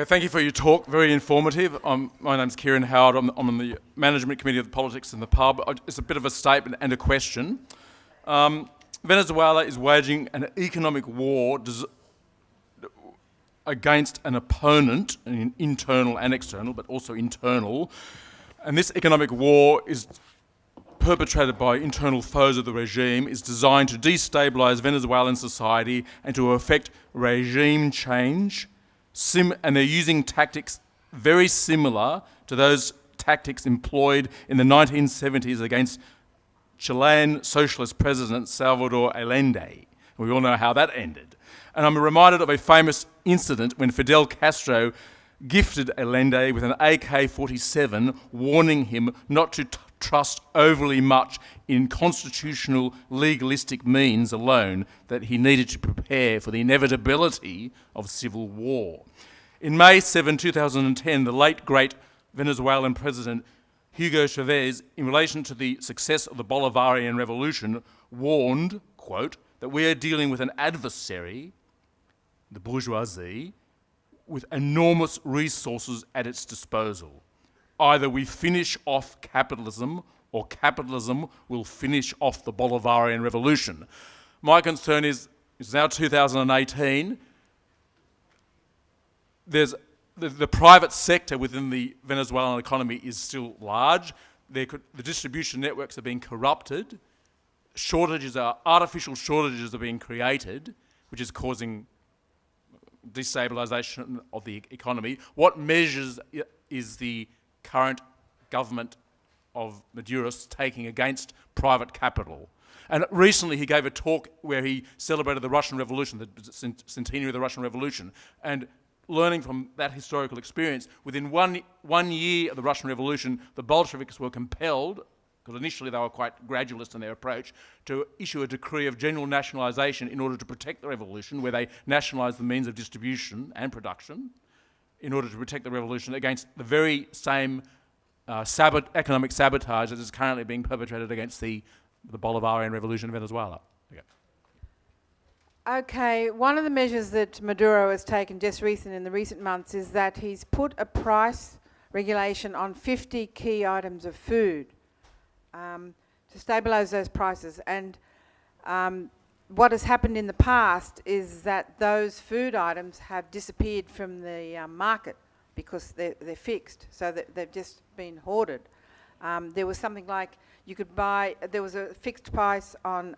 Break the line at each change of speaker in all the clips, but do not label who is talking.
thank you for your talk. Very informative. My name's Kieran Howard. I'm on the Management Committee of the Politics in the Pub. It's a bit of a statement and a question. Venezuela is waging an economic war against an opponent, internal and external, but also internal. And this economic war is perpetrated by internal foes of the regime, is designed to destabilise Venezuelan society and to effect regime change. And they're using tactics very similar to those tactics employed in the 1970s against Chilean socialist president Salvador Allende. We all know how that ended. And I'm reminded of a famous incident when Fidel Castro gifted Allende with an AK-47, warning him not to trust overly much in constitutional legalistic means alone, that he needed to prepare for the inevitability of civil war. In May 7, 2010, the late great Venezuelan president Hugo Chavezs, in relation to the success of the Bolivarian revolution, warned, quote, that we are dealing with an adversary, the bourgeoisie, with enormous resources at its disposal. Either we finish off capitalism, or capitalism will finish off the Bolivarian revolution. My concern is, it's now 2018, the private sector within the Venezuelan economy is still large. The distribution networks are being corrupted. Artificial shortages are being created, which is causing destabilisation of the economy. What measures is the current government of Maduros taking against private capital? And recently he gave a talk where he celebrated the Russian Revolution, the centenary of the Russian Revolution, and learning from that historical experience, within one year of the Russian Revolution, the Bolsheviks were compelled, because initially they were quite gradualist in their approach, to issue a decree of general nationalisation in order to protect the revolution, where they nationalised the means of distribution and production in order to protect the revolution against the very same economic sabotage that is currently being perpetrated against the Bolivarian revolution in Venezuela.
Okay, one of the measures that Maduro has taken just in the recent months is that he's put a price regulation on 50 key items of food to stabilise those prices. And what has happened in the past is that those food items have disappeared from the market because they're fixed, so that they've just been hoarded. There was something like you could buy, there was a fixed price on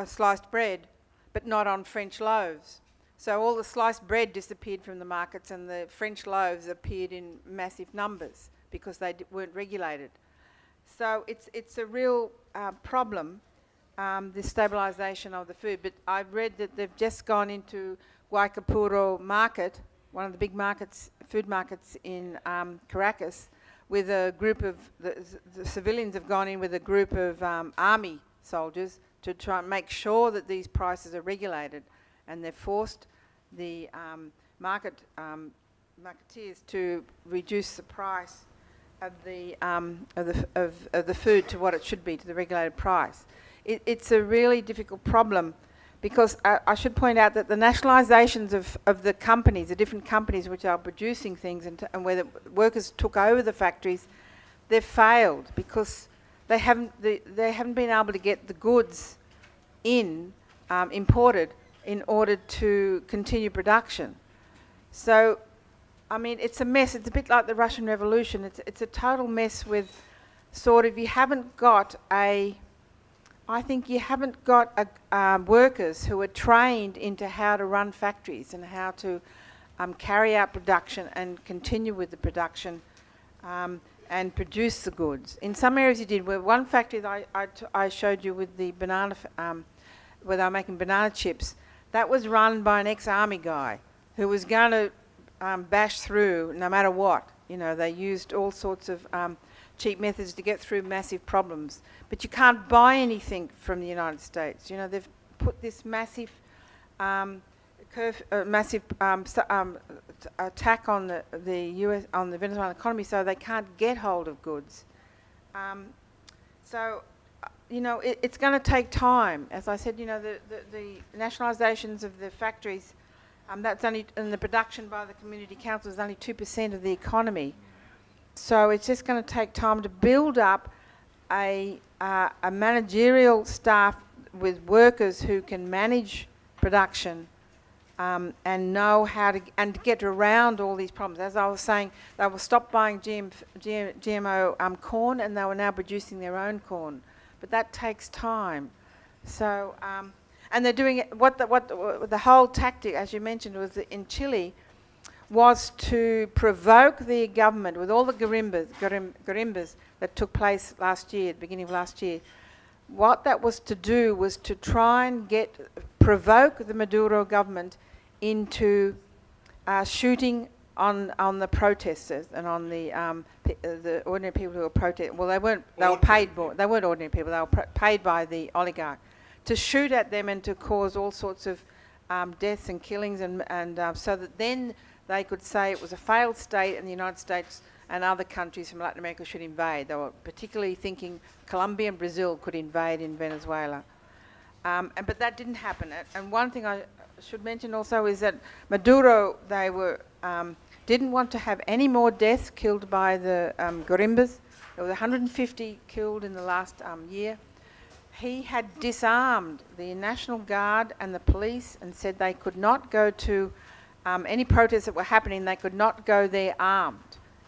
sliced bread, but not on French loaves. So all the sliced bread disappeared from the markets and the French loaves appeared in massive numbers because they weren't regulated. So it's a real problem, the stabilisation of the food. But I've read that they've just gone into Guaycapuro market, one of the big markets, food markets in Caracas, with a group of, the civilians have gone in with a group of army soldiers to try and make sure that these prices are regulated, and they've forced the marketeers to reduce the price of the food to what it should be, to the regulated price. It's a really difficult problem, because I should point out that the nationalisations of the companies, the different companies which are producing things and where the workers took over the factories, they've failed because they haven't been able to get the goods imported in order to continue production. So, I mean, it's a mess. It's a bit like the Russian Revolution. It's a total mess with sort of, you haven't got workers who are trained into how to run factories and how to carry out production and continue with the production and produce the goods. In some areas you did. Where one factory that I showed you with the banana, where they were making banana chips, that was run by an ex-army guy who was going to bash through no matter what. You know, they used all sorts of cheap methods to get through massive problems. But you can't buy anything from the United States. You know, they've put this massive attack on the US, on the Venezuelan economy, so they can't get hold of goods. You know, it's going to take time. As I said, you know, the nationalisations of the factories That's only, and the production by the community council is only 2% of the economy. So it's just going to take time to build up a managerial staff with workers who can manage production and know how to get around all these problems. As I was saying, they will stop buying GMO corn, and they were now producing their own corn, but that takes time. So and they're doing it. What the whole tactic, as you mentioned, was in Chile, was to provoke the government with all the garimbas that took place last year, at the beginning of last year. What that was to do was to try and provoke the Maduro government into shooting on the protesters and on the ordinary people who were protesting. Well, they weren't paid more. They weren't ordinary people. They were paid by the oligarch to shoot at them and to cause all sorts of deaths and killings, and so that then they could say it was a failed state and the United States and other countries from Latin America should invade. They were particularly thinking Colombia and Brazil could invade in Venezuela. But that didn't happen. And one thing I should mention also is that Maduro, they didn't want to have any more deaths killed by the garimbas. There were 150 killed in the last year. He had disarmed the National Guard and the police and said they could not go to any protests that were happening. They could not go there armed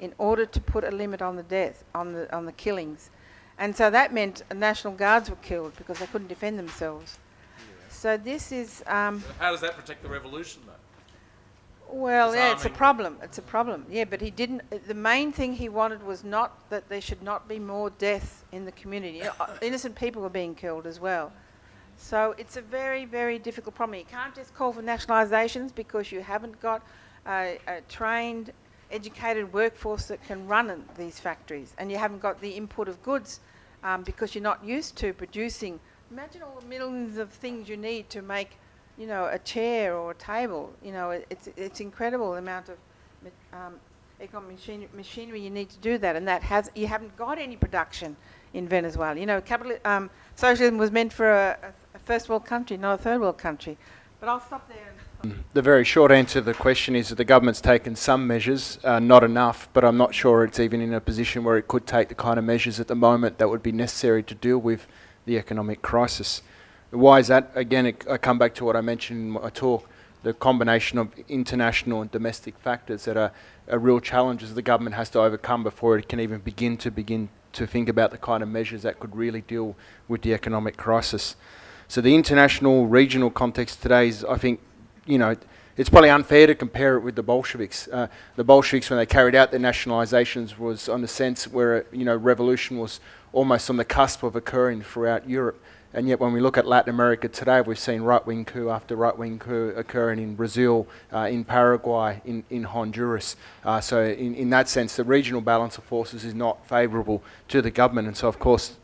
in order to put a limit on the death, on the killings. And so that meant National Guards were killed because they couldn't defend themselves. Yeah. So this is...
How does that protect the revolution, though?
Well, yeah, it's a problem. It's a problem. Yeah, but he didn't... The main thing he wanted was not that there should not be more death in the community. You know, innocent people were being killed as well. So it's a very, very difficult problem. You can't just call for nationalisations because you haven't got a trained, educated workforce that can run these factories, and you haven't got the input of goods because you're not used to producing. Imagine all the millions of things you need to make, you know, a chair or a table. You know, it's incredible the amount of economic machinery you need to do that, and you haven't got any production in Venezuela. You know, socialism was meant for a first world country, not a third world country. But I'll stop there.
The very short answer to the question is that the government's taken some measures, not enough, but I'm not sure it's even in a position where it could take the kind of measures at the moment that would be necessary to deal with the economic crisis. Why is that? Again, I come back to what I mentioned in my talk, the combination of international and domestic factors that are real challenges the government has to overcome before it can even begin to think about the kind of measures that could really deal with the economic crisis. So the international, regional context today is, I think, you know, it's probably unfair to compare it with the Bolsheviks. The Bolsheviks, when they carried out their nationalizations, was on the sense where, you know, revolution was almost on the cusp of occurring throughout Europe. And yet when we look at Latin America today, we've seen right-wing coup after right-wing coup occurring in Brazil, in Paraguay, in Honduras. So in that sense, the regional balance of forces is not favourable to the government. And so, of course,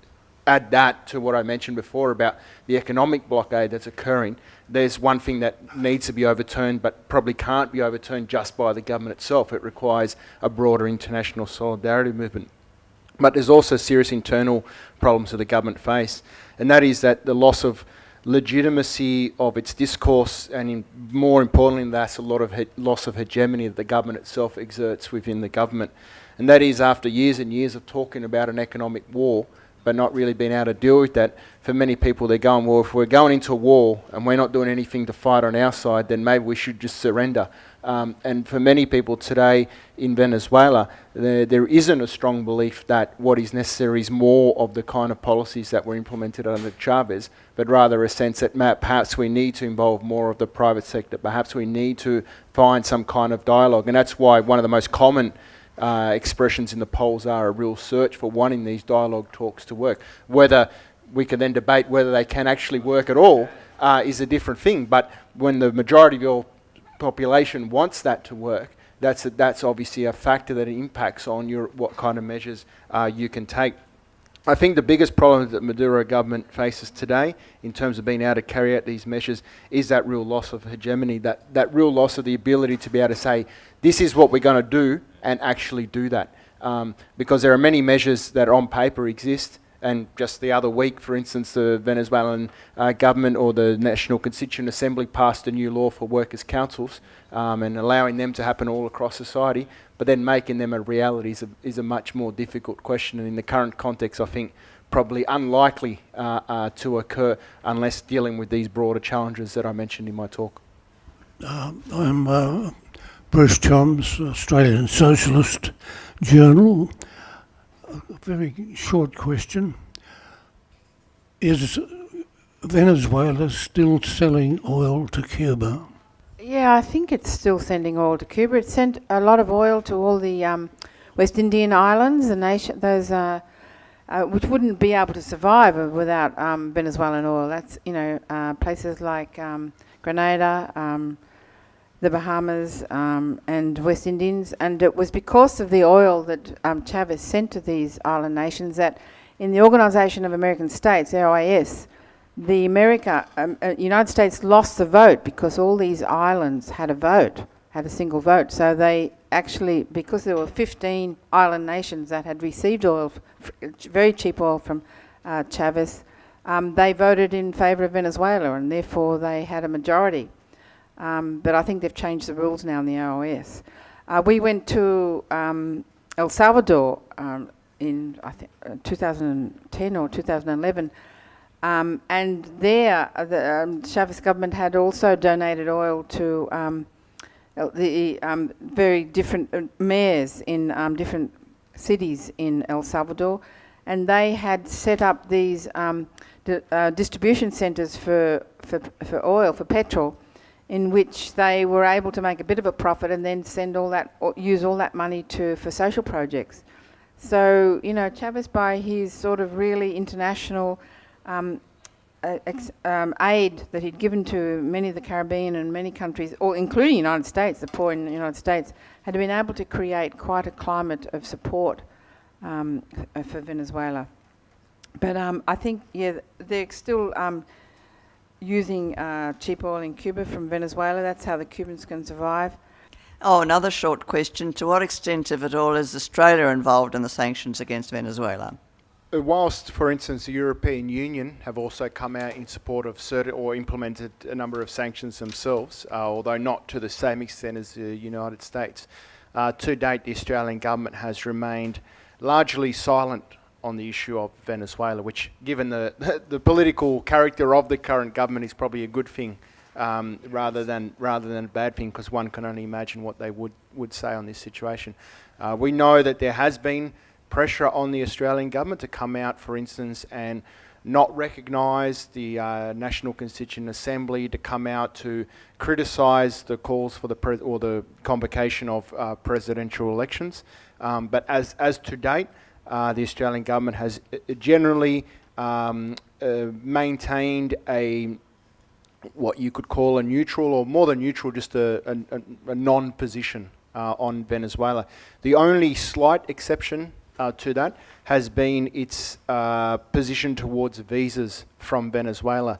add that to what I mentioned before about the economic blockade that's occurring. There's one thing that needs to be overturned but probably can't be overturned just by the government itself. It requires a broader international solidarity movement. But there's also serious internal problems that the government face, and that is that the loss of legitimacy of its discourse, and more importantly, that's a lot of loss of hegemony that the government itself exerts within the government. And that is after years and years of talking about an economic war, but not really being able to deal with that. For many people, they're going, well, if we're going into a war and we're not doing anything to fight on our side, then maybe we should just surrender. And for many people today in Venezuela, there isn't a strong belief that what is necessary is more of the kind of policies that were implemented under Chavez, but rather a sense that perhaps we need to involve more of the private sector, perhaps we need to find some kind of dialogue. And that's why one of the most common expressions in the polls are a real search for wanting these dialogue talks to work. Whether we can then debate whether they can actually work at all is a different thing, but when the majority of your population wants that to work, that's obviously a factor that impacts on what kind of measures you can take. I think the biggest problem that the Maduro government faces today in terms of being able to carry out these measures is that real loss of hegemony, that real loss of the ability to be able to say, this is what we're going to do, and actually do that. Because there are many measures that on paper exist, And just the other week, for instance, the Venezuelan government or the National Constituent Assembly passed a new law for workers' councils and allowing them to happen all across society, but then making them a reality is a much more difficult question. And in the current context, I think probably unlikely to occur unless dealing with these broader challenges that I mentioned in my talk.
I'm Bruce Choms, Australian Socialist Journal. A very short question. Is Venezuela still selling oil to Cuba?
Yeah, I think it's still sending oil to Cuba. It sent a lot of oil to all the West Indian islands, the nation, those which wouldn't be able to survive without Venezuelan oil. That's places like Grenada, the Bahamas, and West Indies, and it was because of the oil that Chavez sent to these island nations that, in the Organisation of American States, the OAS, the United States lost the vote because all these islands had a single vote. So they actually, because there were 15 island nations that had received oil, very cheap oil from Chavez, they voted in favour of Venezuela, and therefore they had a majority. But I think they've changed the rules now in the OAS. We went to El Salvador in, I think, 2010 or 2011, and there the Chavez government had also donated oil to the very different mayors in different cities in El Salvador, and they had set up these distribution centres for oil, for petrol, in which they were able to make a bit of a profit and then send all that, or use all that money for social projects. So, Chavez, by his sort of really international aid that he'd given to many of the Caribbean and many countries, or including the United States, the poor in the United States, had been able to create quite a climate of support for Venezuela. But I think, they're still using cheap oil in Cuba from Venezuela. That's how the Cubans can survive.
Oh, another short question. To what extent, if at all, is Australia involved in the sanctions against Venezuela?
Whilst, for instance, the European Union have also come out in support of certain or implemented a number of sanctions themselves, although not to the same extent as the United States, to date the Australian government has remained largely silent on the issue of Venezuela, which, given the political character of the current government, is probably a good thing rather than a bad thing, because one can only imagine what they would say on this situation. We know that there has been pressure on the Australian government to come out, for instance, and not recognise the National Constituent Assembly, to come out to criticise the calls for the convocation of presidential elections. But as to date, the Australian government has generally maintained what you could call a neutral, or more than neutral, just a non-position on Venezuela. The only slight exception to that has been its position towards visas from Venezuela.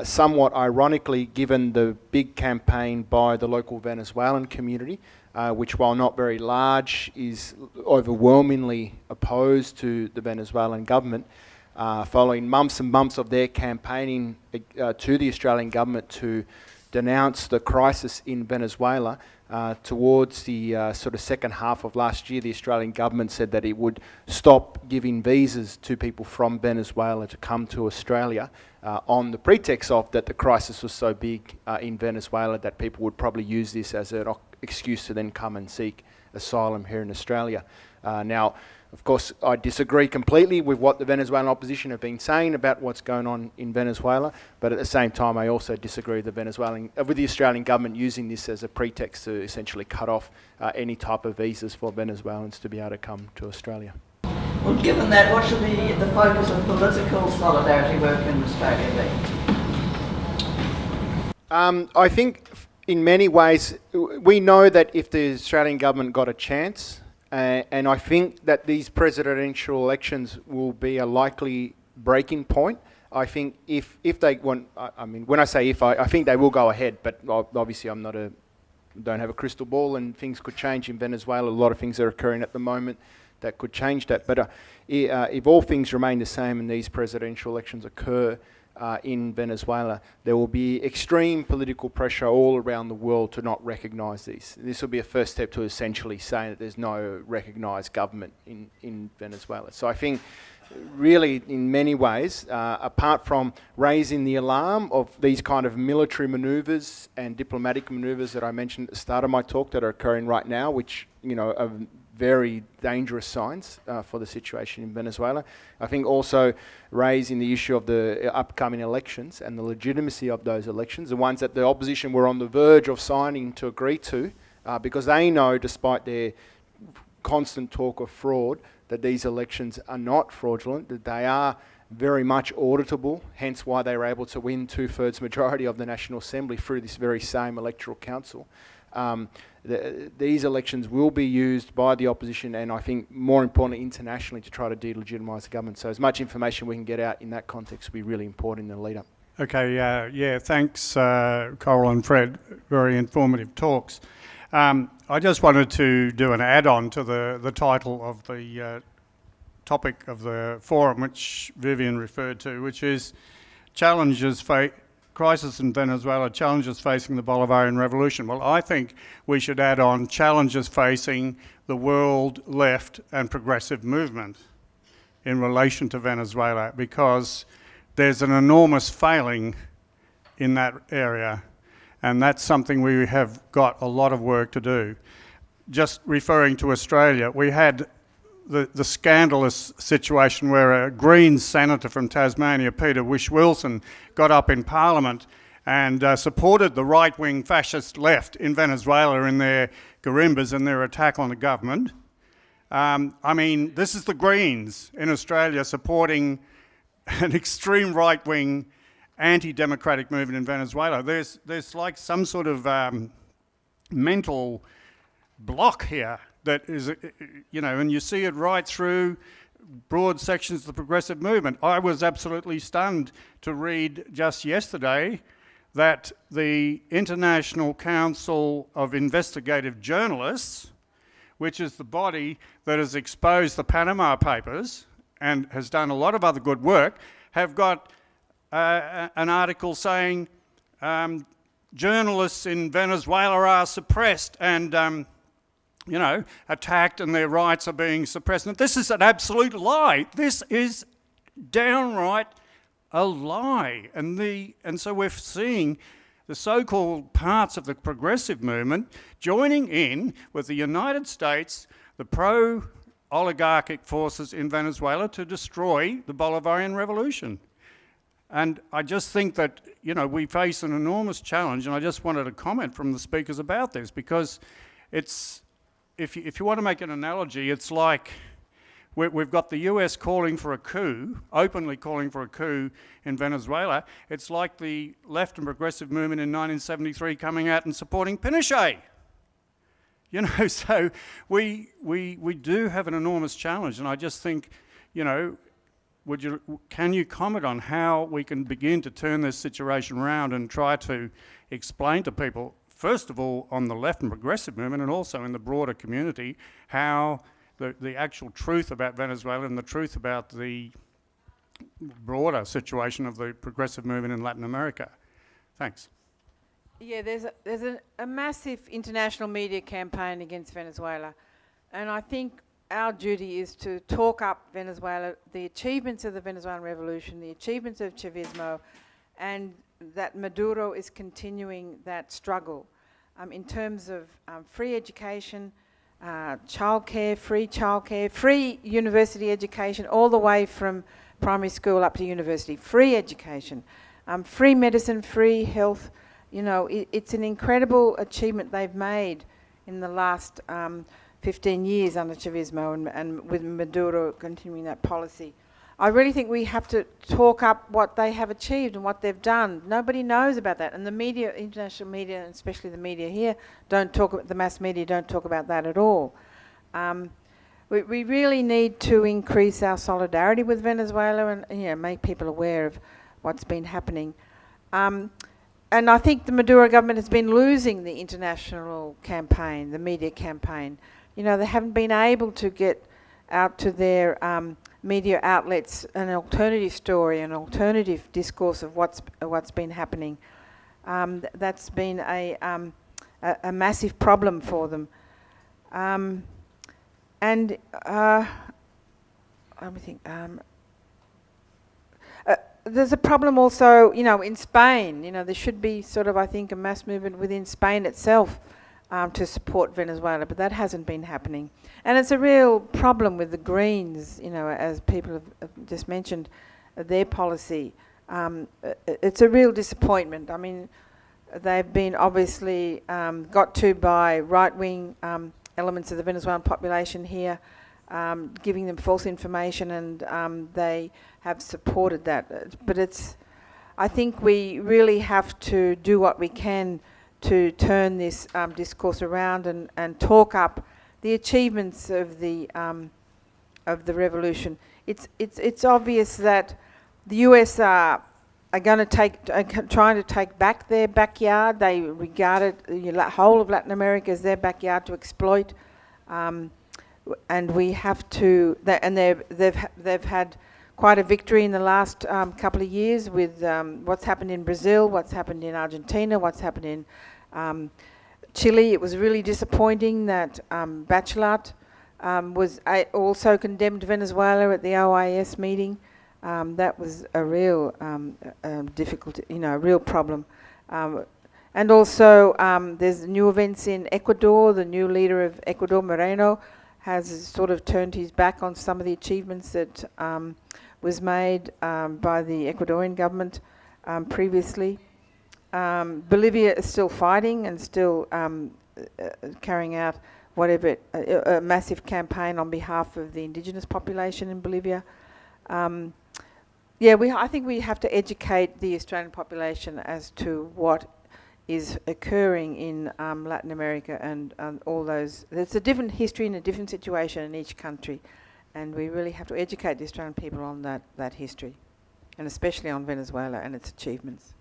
Somewhat ironically, given the big campaign by the local Venezuelan community, which, while not very large, is overwhelmingly opposed to the Venezuelan government, following months and months of their campaigning to the Australian government to denounce the crisis in Venezuela. Towards the sort of second half of last year, the Australian government said that it would stop giving visas to people from Venezuela to come to Australia on the pretext of that the crisis was so big in Venezuela that people would probably use this as an excuse to then come and seek asylum here in Australia. Now, of course, I disagree completely with what the Venezuelan opposition have been saying about what's going on in Venezuela, but at the same time, I also disagree with the Australian government using this as a pretext to essentially cut off any type of visas for Venezuelans to be able to come to Australia.
Well, given that, what should the focus of political solidarity work in Australia be?
I think in many ways, we know that if the Australian government got a chance, and I think that these presidential elections will be a likely breaking point. I think if they want, I mean, when I say if, I think they will go ahead, but obviously don't have a crystal ball, and things could change in Venezuela. A lot of things are occurring at the moment that could change that. But if all things remain the same and these presidential elections occur in Venezuela, there will be extreme political pressure all around the world to not recognise these. This will be a first step to essentially saying that there's no recognised government in Venezuela. So I think really in many ways, apart from raising the alarm of these kind of military manoeuvres and diplomatic manoeuvres that I mentioned at the start of my talk that are occurring right now, which are very dangerous signs for the situation in Venezuela. I think also raising the issue of the upcoming elections and the legitimacy of those elections, the ones that the opposition were on the verge of signing to agree to, because they know, despite their constant talk of fraud, that these elections are not fraudulent, that they are very much auditable, hence why they were able to win 2/3 majority of the National Assembly through this very same electoral council. These elections will be used by the opposition and I think more importantly internationally to try to delegitimise the government. So as much information we can get out in that context will be really important in the lead up.
Okay, thanks Coral and Fred, very informative talks. I just wanted to do an add-on to the title of the topic of the forum, which Vivian referred to, which is Crisis in Venezuela, Challenges Facing the Bolivarian Revolution. Well, I think we should add on challenges facing the world left and progressive movement in relation to Venezuela, because there's an enormous failing in that area. And that's something we have got a lot of work to do. Just referring to Australia, we had the scandalous situation where a Greens senator from Tasmania, Peter Whish-Wilson, got up in Parliament and supported the right-wing fascist left in Venezuela in their garimbas and their attack on the government. I mean, this is the Greens in Australia supporting an extreme right-wing anti-democratic movement in Venezuela. There's like some sort of mental block here that is, and you see it right through broad sections of the progressive movement. I was absolutely stunned to read just yesterday that the International Council of Investigative Journalists, which is the body that has exposed the Panama Papers and has done a lot of other good work, have got an article saying journalists in Venezuela are suppressed and attacked and their rights are being suppressed. And this is an absolute lie. This is downright a lie. And so we're seeing the so-called parts of the progressive movement joining in with the United States, the pro-oligarchic forces in Venezuela to destroy the Bolivarian Revolution. And I just think that, we face an enormous challenge, and I just wanted to comment from the speakers about this, because it's, if you want to make an analogy, it's like we've got the US calling for a coup, openly calling for a coup in Venezuela. It's like the left and progressive movement in 1973 coming out and supporting Pinochet. So we do have an enormous challenge, and I just think, can you comment on how we can begin to turn this situation around and try to explain to people, first of all, on the left and progressive movement and also in the broader community, how the actual truth about Venezuela and the truth about the broader situation of the progressive movement in Latin America. Thanks.
Yeah, there's a massive international media campaign against Venezuela, and I think our duty is to talk up Venezuela, the achievements of the Venezuelan Revolution, the achievements of Chavismo, and that Maduro is continuing that struggle in terms of free education, childcare, free university education, all the way from primary school up to university, free education, free medicine, free health. It's an incredible achievement they've made in the last 15 years under Chavismo and with Maduro continuing that policy. I really think we have to talk up what they have achieved and what they've done. Nobody knows about that, and the media, international media, and especially the media here, the mass media don't talk about that at all. We really need to increase our solidarity with Venezuela and make people aware of what's been happening. And I think the Maduro government has been losing the international campaign, the media campaign. They haven't been able to get out to their media outlets an alternative story, an alternative discourse of what's been happening. That's been a massive problem for them. And let me think. There's a problem also, in Spain. There should be sort of, I think, a mass movement within Spain itself to support Venezuela, but that hasn't been happening. And it's a real problem with the Greens, as people have just mentioned, their policy. It's a real disappointment. I mean, they've been obviously got to by right-wing elements of the Venezuelan population here, giving them false information, and they have supported that. But I think we really have to do what we can to turn this discourse around and talk up the achievements of the revolution. It's obvious that the US are going to trying to take back their backyard. They regard it, the whole of Latin America, as their backyard to exploit, and we have to. They've had quite a victory in the last couple of years with what's happened in Brazil, what's happened in Argentina, what's happened in Chile. It was really disappointing that Bachelet also condemned Venezuela at the OAS meeting. That was a real difficulty, a real problem. And also there's new events in Ecuador. The new leader of Ecuador, Moreno, has sort of turned his back on some of the achievements that was made by the Ecuadorian government previously. Bolivia is still fighting and still carrying out a massive campaign on behalf of the indigenous population in Bolivia. I think we have to educate the Australian population as to what is occurring in Latin America and all those. There's a different history and a different situation in each country, and we really have to educate the Australian people on that history, and especially on Venezuela and its achievements.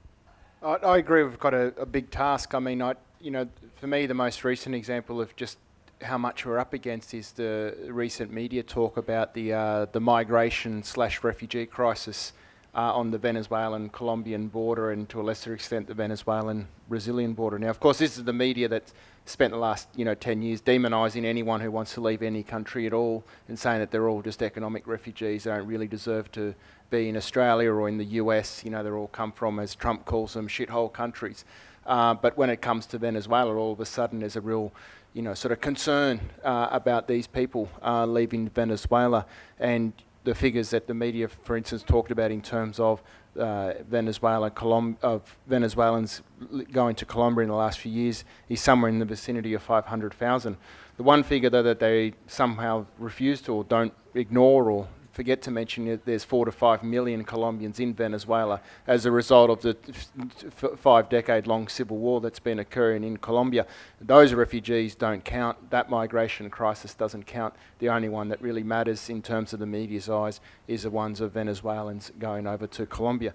I agree. We've got a big task. I mean, for me, the most recent example of just how much we're up against is the recent media talk about the migration/refugee crisis on the Venezuelan-Colombian border, and to a lesser extent the Venezuelan-Brazilian border. Now, of course, this is the media that's spent the last 10 years demonising anyone who wants to leave any country at all and saying that they're all just economic refugees. They don't really deserve to be in Australia or in the US. They're all come from, as Trump calls them, shithole countries. But when it comes to Venezuela, all of a sudden there's a real sort of concern about these people leaving Venezuela, and the figures that the media, for instance, talked about in terms of Venezuelans going to Colombia in the last few years is somewhere in the vicinity of 500,000. The one figure, though, that they somehow refuse to or don't ignore or forget to mention that there's 4 to 5 million Colombians in Venezuela as a result of the 5-decade-long civil war that's been occurring in Colombia. Those refugees don't count. That migration crisis doesn't count. The only one that really matters in terms of the media's eyes is the ones of Venezuelans going over to Colombia.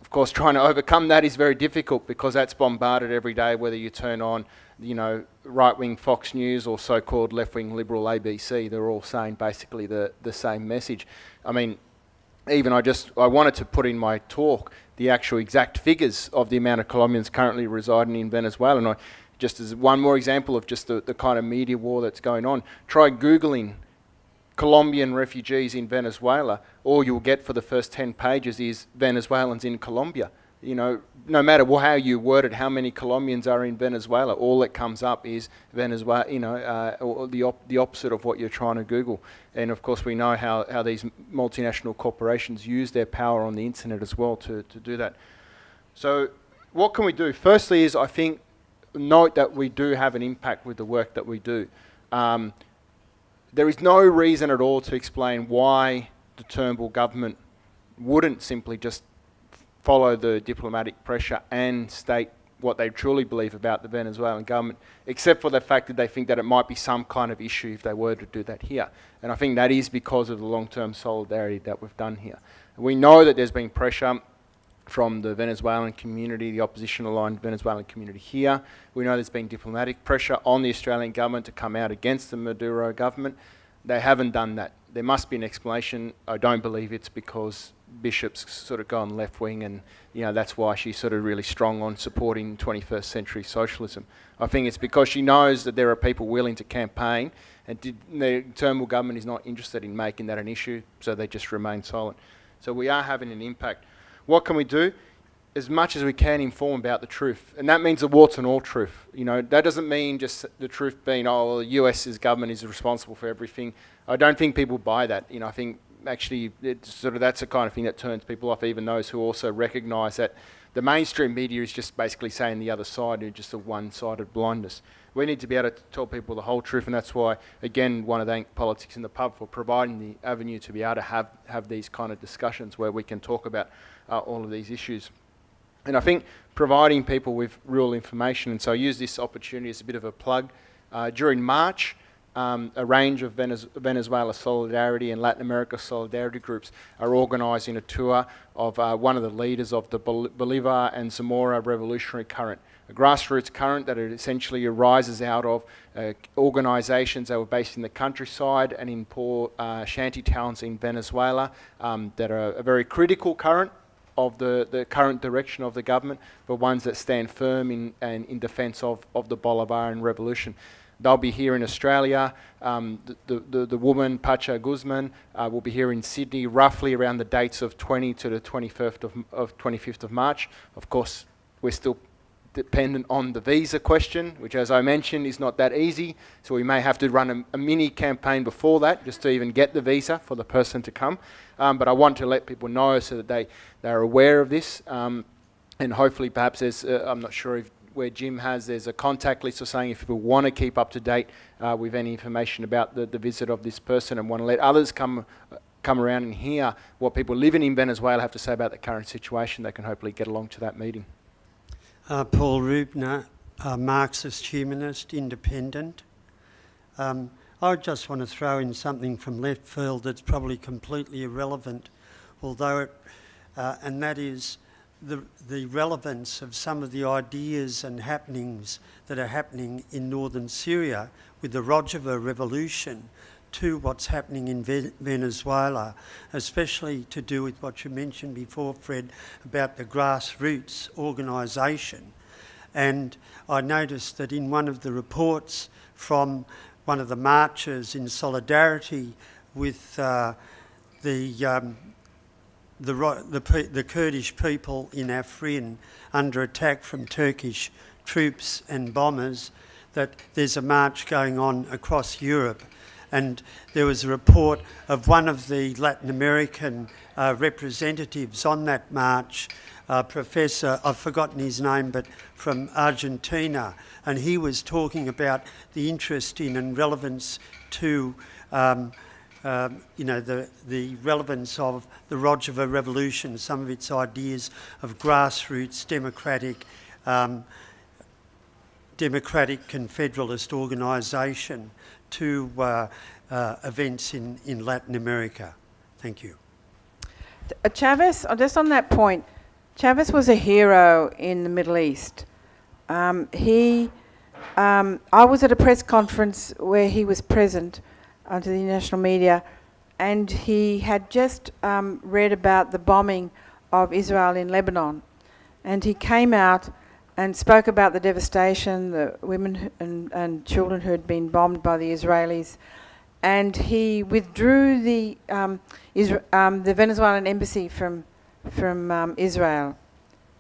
Of course, trying to overcome that is very difficult because that's bombarded every day, whether you turn on right-wing Fox News or so-called left-wing liberal ABC. They're all saying basically the same message. I mean, even I wanted to put in my talk the actual exact figures of the amount of Colombians currently residing in Venezuela. And just as one more example of just the kind of media war that's going on, try Googling Colombian refugees in Venezuela. All you'll get for the first 10 pages is Venezuelans in Colombia. No matter how you word it, how many Colombians are in Venezuela, all that comes up is Venezuela, or the opposite of what you're trying to Google. And of course we know how these multinational corporations use their power on the internet as well to do that. So what can we do? Firstly is, I think, note that we do have an impact with the work that we do. There is no reason at all to explain why the Turnbull government wouldn't simply just follow the diplomatic pressure and state what they truly believe about the Venezuelan government, except for the fact that they think that it might be some kind of issue if they were to do that here. And I think that is because of the long-term solidarity that we've done here. We know that there's been pressure from the Venezuelan community, the opposition-aligned Venezuelan community here. We know there's been diplomatic pressure on the Australian government to come out against the Maduro government. They haven't done that. There must be an explanation. I don't believe it's because Bishop's sort of gone left wing, and that's why she's sort of really strong on supporting 21st century socialism. I think it's because she knows that there are people willing to campaign, and the Turnbull government is not interested in making that an issue, so they just remain silent. So we are having an impact. What can we do? As much as we can inform about the truth, and that means the warts and all truth. That doesn't mean just the truth being, oh, the US's government is responsible for everything. I don't think people buy that. I think actually that's the kind of thing that turns people off, even those who also recognise that the mainstream media is just basically saying the other side, and just a one-sided blindness. We need to be able to tell people the whole truth, and that's why, again, want to thank Politics in the Pub for providing the avenue to be able to have these kind of discussions where we can talk about all of these issues. And I think providing people with real information, and so I use this opportunity as a bit of a plug. During March, a range of Venezuela Solidarity and Latin America Solidarity groups are organising a tour of one of the leaders of the Bolivar and Zamora revolutionary current, a grassroots current that essentially arises out of organisations that were based in the countryside and in poor shanty towns in Venezuela that are a very critical current of the current direction of the government, but ones that stand firm in defence of the Bolivarian revolution. They'll be here in Australia. The woman, Pacha Guzman, will be here in Sydney roughly around the dates of 20 to the 25th of March. Of course, we're still dependent on the visa question, which, as I mentioned, is not that easy. So we may have to run a mini campaign before that just to even get the visa for the person to come. But I want to let people know so that they are aware of this. And hopefully perhaps there's, I'm not sure if where Jim there's a contact list or saying if people want to keep up to date with any information about the visit of this person and want to let others come around and hear what people living in Venezuela have to say about the current situation, they can hopefully get along to that meeting.
Paul Rubner, Marxist, humanist, independent. I just want to throw in something from left field that's probably completely irrelevant, although and that is the relevance of some of the ideas and happenings that are happening in northern Syria with the Rojava revolution to what's happening in Venezuela, especially to do with what you mentioned before, Fred, about the grassroots organisation. And I noticed that in one of the reports from one of the marches in solidarity with the Kurdish people in Afrin under attack from Turkish troops and bombers, that there's a march going on across Europe. And there was a report of one of the Latin American representatives on that march, Professor, I've forgotten his name, but from Argentina, and he was talking about the interest in and relevance to the relevance of the Rojava revolution, some of its ideas of grassroots democratic confederalist organisation to events in Latin America. Thank you.
Chavez, just on that point, Chavez was a hero in the Middle East. I was at a press conference where he was present to the national media, and he had just read about the bombing of Israel in Lebanon, and he came out and spoke about the devastation, the women and children who had been bombed by the Israelis, and he withdrew the Venezuelan embassy from Israel,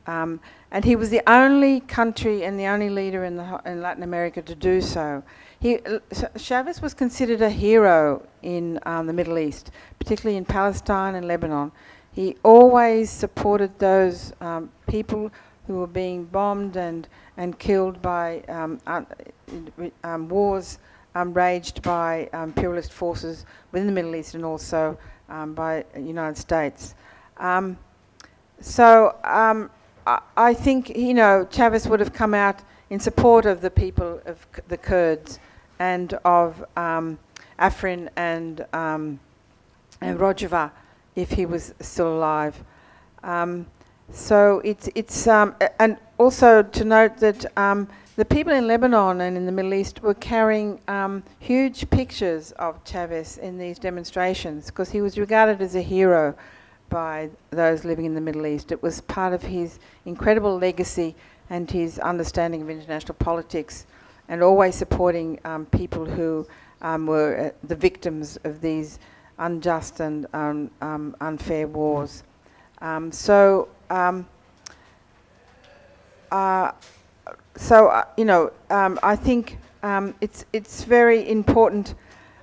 and he was the only country and the only leader in Latin America to do so. Chavez was considered a hero in the Middle East, particularly in Palestine and Lebanon. He always supported those people who were being bombed and killed by wars raged by imperialist forces within the Middle East and also by the United States. I think, Chavez would have come out in support of the people of the Kurds and of Afrin and Rojava if he was still alive. So it's and also to note that the people in Lebanon and in the Middle East were carrying huge pictures of Chavez in these demonstrations because he was regarded as a hero by those living in the Middle East. It was part of his incredible legacy and his understanding of international politics, and always supporting people who were the victims of these unjust and unfair wars. I think it's very important.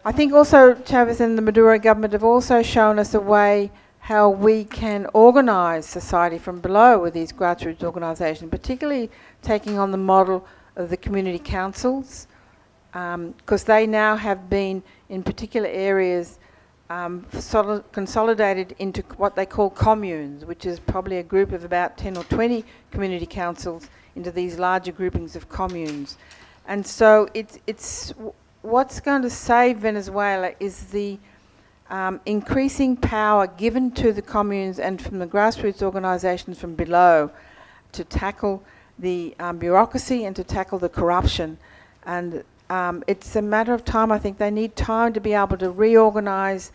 I think also Chavez and the Maduro government have also shown us a way how we can organise society from below with these grassroots organisations, particularly taking on the model of the community councils, because they now have been in particular areas consolidated into what they call communes, which is probably a group of about 10 or 20 community councils into these larger groupings of communes. And so it's what's going to save Venezuela is the increasing power given to the communes and from the grassroots organisations from below to tackle the bureaucracy and to tackle the corruption. And it's a matter of time. I think they need time to be able to reorganise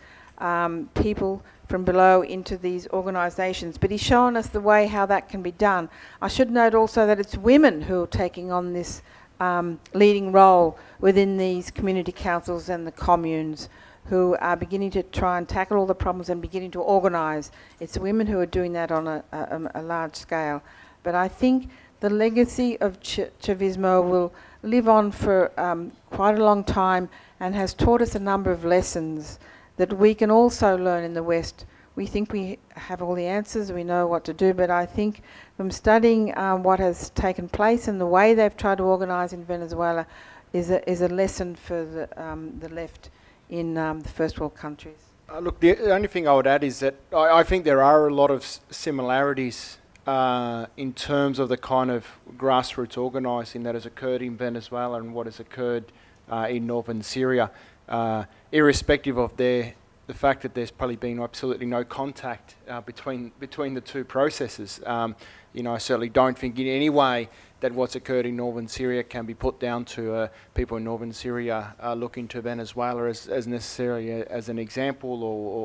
people from below into these organisations. But he's shown us the way how that can be done. I should note also that it's women who are taking on this leading role within these community councils and the communes, who are beginning to try and tackle all the problems and beginning to organise. It's women who are doing that on a large scale. But I think the legacy of Chavismo will live on for quite a long time and has taught us a number of lessons that we can also learn in the West. We think we have all the answers, we know what to do, but I think from studying what has taken place and the way they've tried to organise in Venezuela is a lesson for the left in the first world countries.
Look, the only thing I would add is that I think there are a lot of similarities in terms of the kind of grassroots organising that has occurred in Venezuela and what has occurred in northern Syria, irrespective of the fact that there's probably been absolutely no contact between the two processes. I certainly don't think in any way that what's occurred in northern Syria can be put down to people in northern Syria looking to Venezuela as necessarily as an example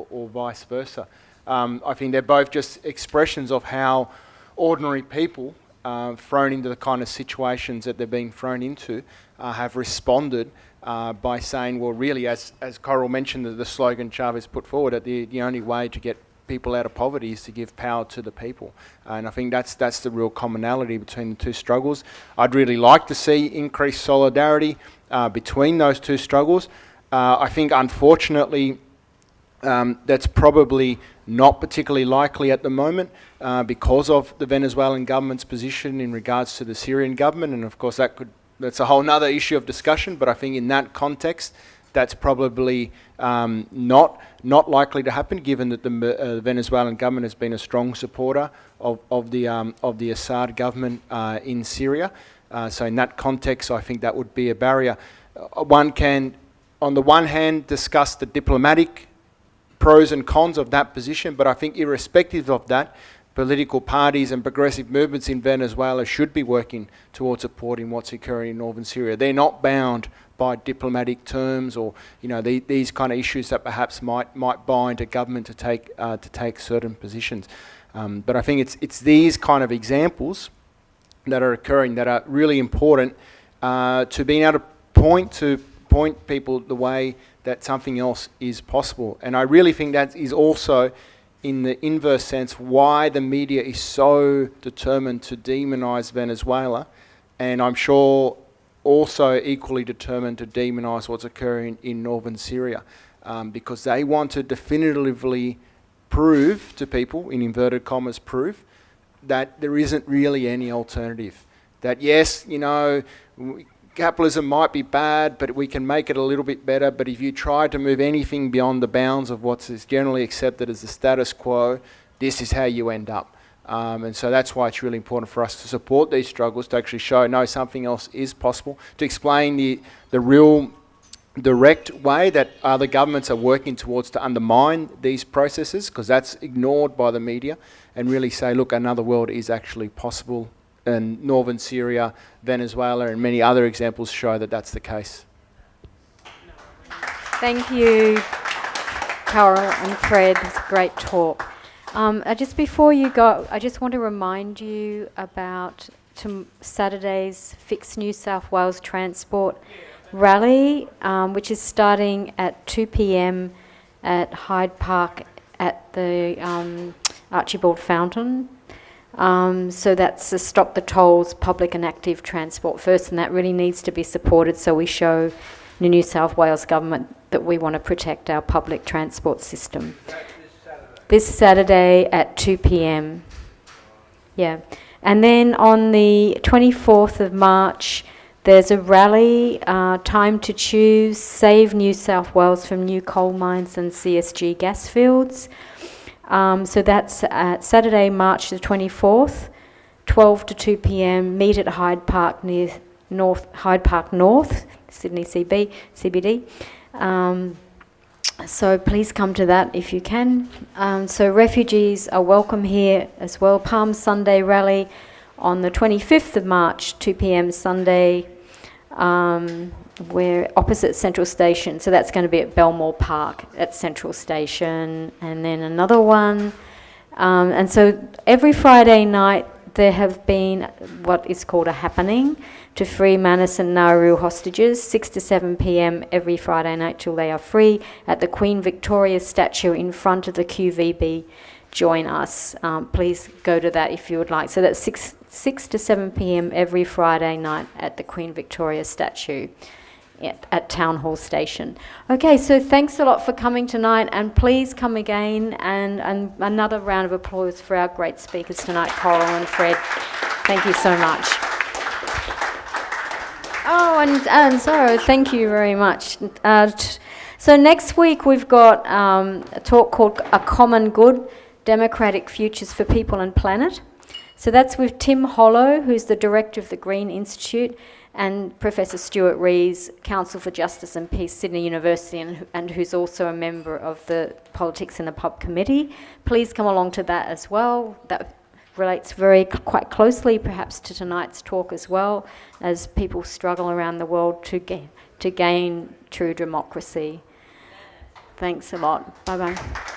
or vice versa. I think they're both just expressions of how ordinary people thrown into the kind of situations that they're being thrown into have responded by saying, well, really, as Coral mentioned, the slogan Chavez put forward, that the only way to get people out of poverty is to give power to the people. And I think that's the real commonality between the two struggles. I'd really like to see increased solidarity between those two struggles. I think, unfortunately, that's probably not particularly likely at the moment because of the Venezuelan government's position in regards to the Syrian government, and of course that's a whole nother issue of discussion, but I think in that context that's probably not likely to happen, given that the Venezuelan government has been a strong supporter of the Assad government in Syria. So in that context, I think that would be a barrier. One can, on the one hand, discuss the diplomatic pros and cons of that position, but I think irrespective of that, political parties and progressive movements in Venezuela should be working towards supporting what's occurring in northern Syria. They're not bound by diplomatic terms or these kind of issues that perhaps might bind a government to take certain positions. But I think it's these kind of examples that are occurring that are really important to being able to point people the way that something else is possible. And I really think that is also, in the inverse sense, why the media is so determined to demonise Venezuela, and I'm sure also equally determined to demonise what's occurring in northern Syria, because they want to definitively prove to people, in inverted commas, prove that there isn't really any alternative. That yes, capitalism might be bad, but we can make it a little bit better. But if you try to move anything beyond the bounds of what is generally accepted as the status quo, this is how you end up. And so that's why it's really important for us to support these struggles, to actually show, no, something else is possible, to explain the real direct way that other governments are working towards to undermine these processes, because that's ignored by the media, and really say, look, another world is actually possible and northern Syria, Venezuela, and many other examples show that that's the case.
Thank you, Coral and Fred. It's a great talk. Just before you go, I just want to remind you about Saturday's Fix New South Wales Transport rally, which is starting at 2 p.m. at Hyde Park at the Archibald Fountain. So that's a Stop the Tolls public and active transport first, and that really needs to be supported, so we show the New South Wales government that we want to protect our public transport system. This Saturday at 2 p.m. Yeah. And then on the 24th of March, there's a rally, Time to Choose, Save New South Wales from New Coal Mines and CSG Gas Fields. So that's Saturday, March the 24th, 12 to 2 p.m. Meet at Hyde Park Hyde Park North, Sydney CBD. So please come to that if you can. So refugees are welcome here as well. Palm Sunday rally on the 25th of March, 2 p.m. Sunday, we're opposite Central Station. So that's going to be at Belmore Park at Central Station. And then another one. And so every Friday night there have been what is called a happening to free Manus and Nauru hostages, 6 to 7 p.m. every Friday night till they are free at the Queen Victoria statue in front of the QVB. Join us. Please go to that if you would like. So that's 6 to 7 p.m. every Friday night at the Queen Victoria statue at Town Hall Station. Okay, so thanks a lot for coming tonight, and please come again, and another round of applause for our great speakers tonight, Coral and Fred. Thank you so much. Oh, and so thank you very much. So next week we've got a talk called A Common Good, Democratic Futures for People and Planet. So that's with Tim Hollow, who's the director of the Green Institute, and Professor Stuart Rees, Council for Justice and Peace, Sydney University, and who's also a member of the Politics in the Pub Committee. Please come along to that as well. That relates quite closely perhaps to tonight's talk as well, as people struggle around the world to gain true democracy. Thanks a lot. Bye-bye.